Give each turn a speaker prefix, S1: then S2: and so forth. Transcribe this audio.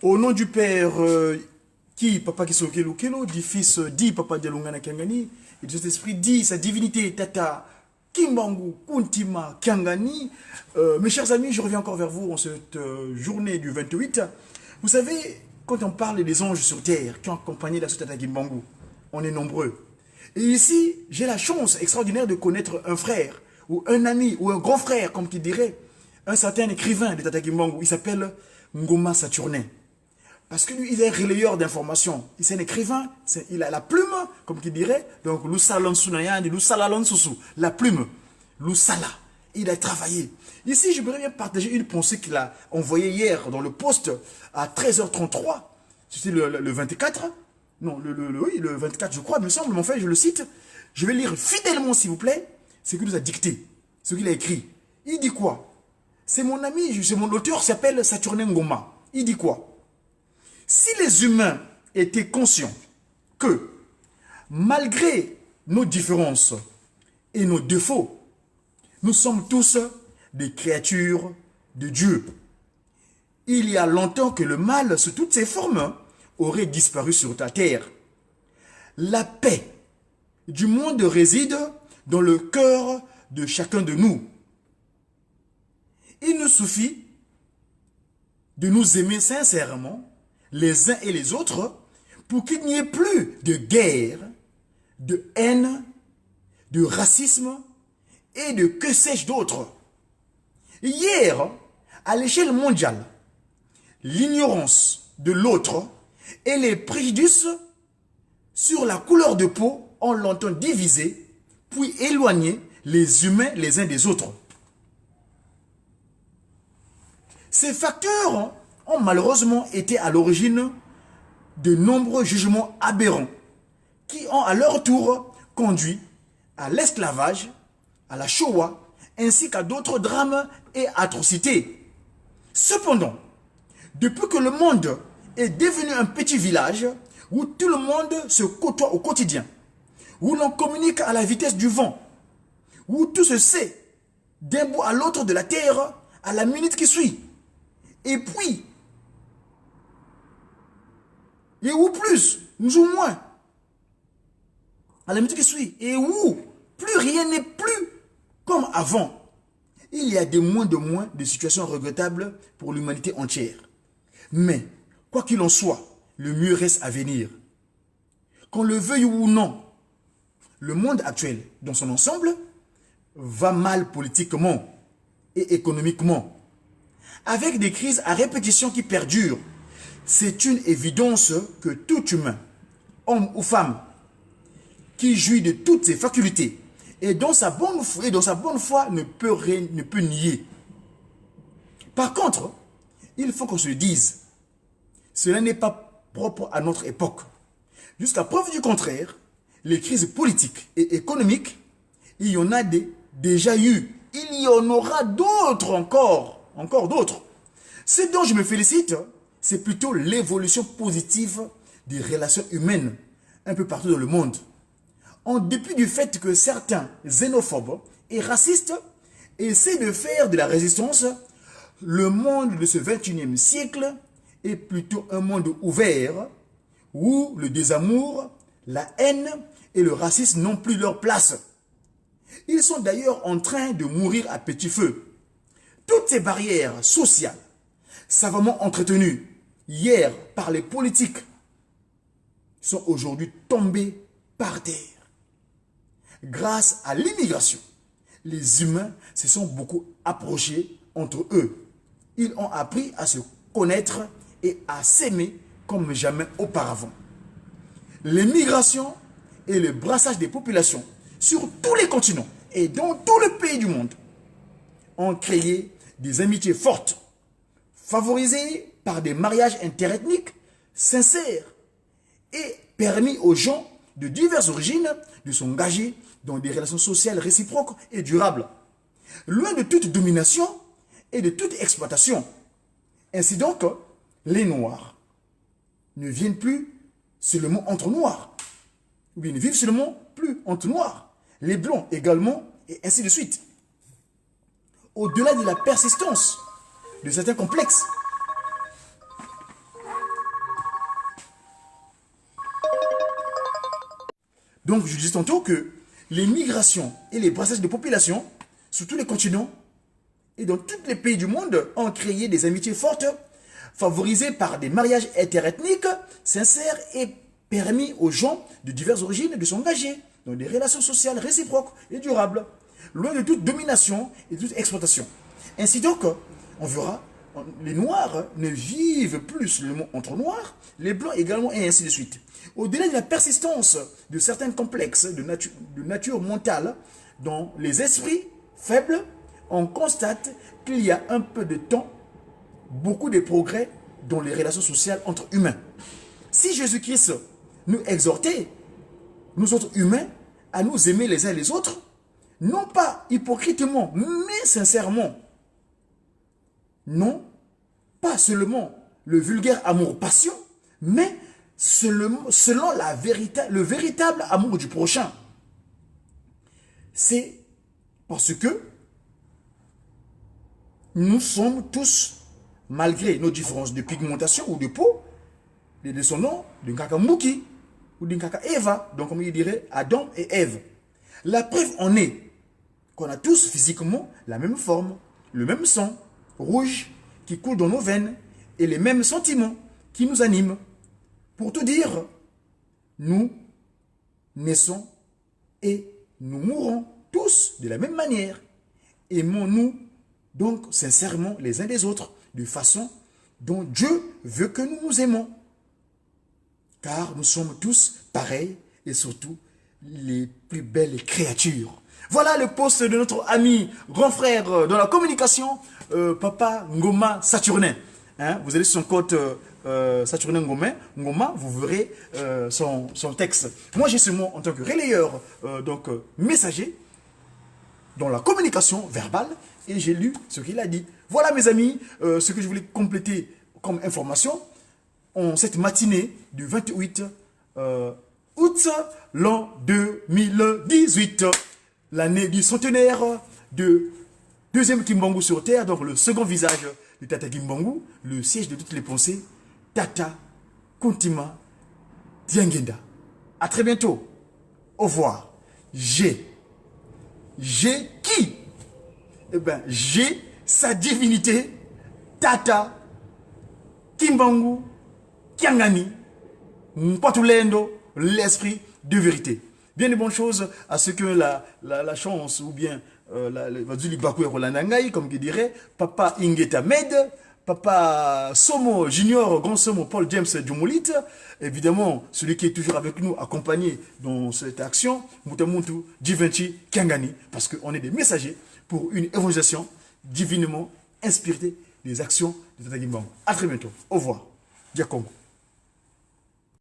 S1: Au nom du Père, qui, Papa Kisokelo Kelo, du Fils, dit Papa Dialungana Kangani, et de cet esprit, dit sa divinité, Tata Kimbangu Kuntima Kangani. Mes chers amis, je reviens encore vers vous en cette journée du 28. Vous savez, quand on parle des anges sur terre qui ont accompagné la Tata Kimbangu, on est nombreux. Et ici, j'ai la chance extraordinaire de connaître un frère, ou un ami, ou un grand frère, comme qui dirait, un certain écrivain de Tata Kimbangu. Il s'appelle Ngoma Saturnin. Parce que lui, il est relayeur d'informations. C'est un écrivain, il a la plume, comme qui dirait. Donc, la plume. Lusala. Il a travaillé. Ici, je voudrais bien partager une pensée qu'il a envoyée hier dans le poste à 13h33. C'était le 24. Non, oui, le 24, je crois, il me semble. Mais enfin, je le cite. Je vais lire fidèlement, s'il vous plaît, ce qu'il nous a dicté, ce qu'il a écrit. Il dit quoi? C'est mon ami, c'est mon auteur, s'appelle Saturnin Ngoma. Il dit quoi? Si les humains étaient conscients que, malgré nos différences et nos défauts, nous sommes tous des créatures de Dieu. Il y a longtemps que le mal, sous toutes ses formes, aurait disparu sur ta terre. La paix du monde réside dans le cœur de chacun de nous. Il nous suffit de nous aimer sincèrement les uns et les autres pour qu'il n'y ait plus de guerre, de haine, de racisme et de que sais-je d'autre. Hier, à l'échelle mondiale, l'ignorance de l'autre et les préjudices sur la couleur de peau ont longtemps divisé puis éloigné les humains les uns des autres. Ces facteurs ont malheureusement été à l'origine de nombreux jugements aberrants qui ont à leur tour conduit à l'esclavage, à la Shoah, ainsi qu'à d'autres drames et atrocités. Cependant, depuis que le monde est devenu un petit village où tout le monde se côtoie au quotidien, où l'on communique à la vitesse du vent, où tout se sait d'un bout à l'autre de la terre à la minute qui suit, et puis, et où plus, ou moins, à la minute qui suit, et où plus rien n'est plus comme avant. Il y a de moins de situations regrettables pour l'humanité entière. Mais, quoi qu'il en soit, le mieux reste à venir. Qu'on le veuille ou non, le monde actuel, dans son ensemble, va mal politiquement et économiquement. Avec des crises à répétition qui perdurent, c'est une évidence que tout humain, homme ou femme, qui jouit de toutes ses facultés et dans sa bonne foi ne peut nier. Par contre, il faut qu'on se le dise, cela n'est pas propre à notre époque. Jusqu'à preuve du contraire, les crises politiques et économiques, il y en a déjà eu. Il y en aura d'autres encore d'autres. Ce dont je me félicite, c'est plutôt l'évolution positive des relations humaines un peu partout dans le monde. En dépit du fait que certains xénophobes et racistes essaient de faire de la résistance, le monde de ce 21e siècle est plutôt un monde ouvert où le désamour, la haine et le racisme n'ont plus leur place. Ils sont d'ailleurs en train de mourir à petit feu. Toutes ces barrières sociales, savamment entretenues hier par les politiques, sont aujourd'hui tombées par terre. Grâce à l'immigration, les humains se sont beaucoup approchés entre eux. Ils ont appris à se connaître et à s'aimer comme jamais auparavant. L'immigration et le brassage des populations sur tous les continents et dans tous les pays du monde ont créé des amitiés fortes, favorisées par des mariages interethniques sincères et permis aux gens de diverses origines de s'engager dans des relations sociales réciproques et durables, loin de toute domination et de toute exploitation. Ainsi donc, les Noirs ne viennent plus seulement entre Noirs, ou bien ne vivent seulement plus entre Noirs, les Blancs également, et ainsi de suite. Au-delà de la persistance de certains complexes, Donc, je disais tantôt que les migrations et les brassages de population sur tous les continents et dans tous les pays du monde ont créé des amitiés fortes, favorisées par des mariages interethniques sincères et permis aux gens de diverses origines de s'engager dans des relations sociales réciproques et durables, loin de toute domination et de toute exploitation. Ainsi donc, on verra, les Noirs ne vivent plus seulement entre Noirs, les Blancs également, et ainsi de suite. Au-delà de la persistance de certains complexes de nature mentale dans les esprits faibles, on constate qu'il y a un peu de temps, beaucoup de progrès dans les relations sociales entre humains. Si Jésus-Christ nous exhortait, nous autres humains, à nous aimer les uns les autres, non pas hypocritement, mais sincèrement, non pas seulement le vulgaire amour-passion, mais selon le véritable amour du prochain. C'est parce que nous sommes tous, malgré nos différences de pigmentation ou de peau, les descendants d'un kaka Mouki ou d'un kaka Eva, donc comme il dirait Adam et Ève. La preuve en est qu'on a tous physiquement la même forme, le même sang rouge qui coule dans nos veines et les mêmes sentiments qui nous animent. Pour tout dire, nous naissons et nous mourrons tous de la même manière. Aimons-nous donc sincèrement les uns des autres de façon dont Dieu veut que nous nous aimons. Car nous sommes tous pareils et surtout les plus belles créatures. Voilà le post de notre ami, grand frère dans la communication, Papa Ngoma Saturnin. Hein, vous allez sur son compte Saturnin Ngoma, vous verrez son texte. Moi, j'ai seulement en tant que relayeur, donc messager, dans la communication verbale, et j'ai lu ce qu'il a dit. Voilà mes amis, ce que je voulais compléter comme information en cette matinée du 28 août l'an 2018, l'année du centenaire de deuxième Kimbangu sur Terre, donc le second visage de Tata Kimbangu, le siège de toutes les pensées, Tata Kuntima Diangenda. À très bientôt. Au revoir. J'ai qui? Eh bien, j'ai sa divinité, Tata Kimbangu Kiangani Mpatulendo, l'esprit de vérité. Bien de bonnes choses à ceux qui ont la chance ou bien comme qui dirait Papa Ingeta Med, Papa Somo Junior, Grand Somo Paul James Djumulit, évidemment celui qui est toujours avec nous, accompagné dans cette action, Mutamuntu Jivenchi Kiangani, parce qu'on est des messagers pour une évangélisation divinement inspirée des actions de Tata Kimbangu. À très bientôt. Au revoir. Diakongo.